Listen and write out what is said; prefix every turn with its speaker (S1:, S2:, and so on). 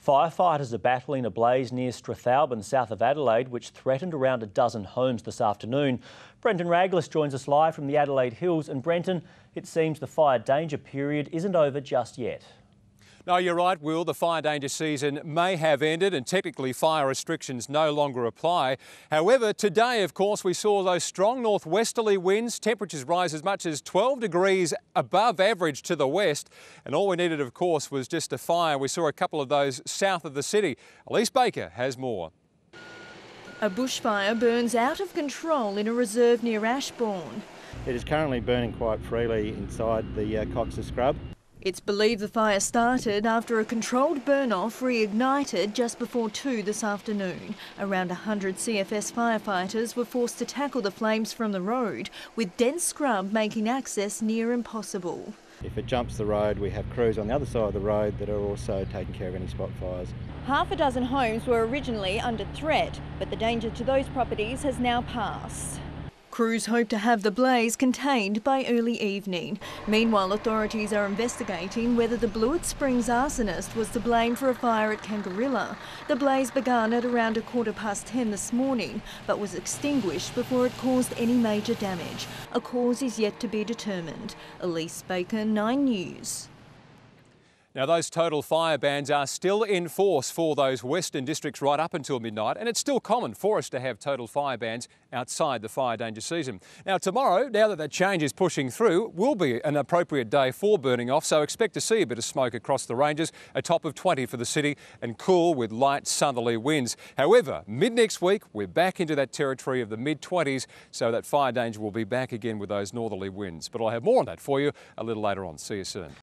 S1: Firefighters are battling a blaze near Strathalbyn, south of Adelaide, which threatened around a dozen homes this afternoon. Brenton Raglis joins us live from the Adelaide Hills. And Brenton, it seems the fire danger period isn't over just yet.
S2: No, you're right, Will. The fire danger season may have ended and technically fire restrictions no longer apply. However, today, of course, we saw those strong northwesterly winds. Temperatures rise as much as 12 degrees above average to the west. And all we needed, of course, was just a fire. We saw a couple of those south of the city. Elise Baker has more.
S3: A bushfire burns out of control in a reserve near Ashbourne.
S4: It is currently burning quite freely inside the Cox's Scrub.
S3: It's believed the fire started after a controlled burn-off reignited just before 2 this afternoon. Around 100 CFS firefighters were forced to tackle the flames from the road, with dense scrub making access near impossible.
S4: If it jumps the road, we have crews on the other side of the road that are also taking care of any spot fires.
S3: Half a dozen homes were originally under threat, but the danger to those properties has now passed. Crews hope to have the blaze contained by early evening. Meanwhile, authorities are investigating whether the Blewett Springs arsonist was to blame for a fire at Kangarilla. The blaze began at around 10:15 this morning, but was extinguished before it caused any major damage. A cause is yet to be determined. Elise Baker, 9 News.
S2: Now, those total fire bans are still in force for those western districts right up until midnight, and it's still common for us to have total fire bans outside the fire danger season. Now, tomorrow, now that change is pushing through, will be an appropriate day for burning off, so expect to see a bit of smoke across the ranges, a top of 20 for the city, and cool with light southerly winds. However, mid-next week, we're back into that territory of the mid-20s, so that fire danger will be back again with those northerly winds. But I'll have more on that for you a little later on. See you soon.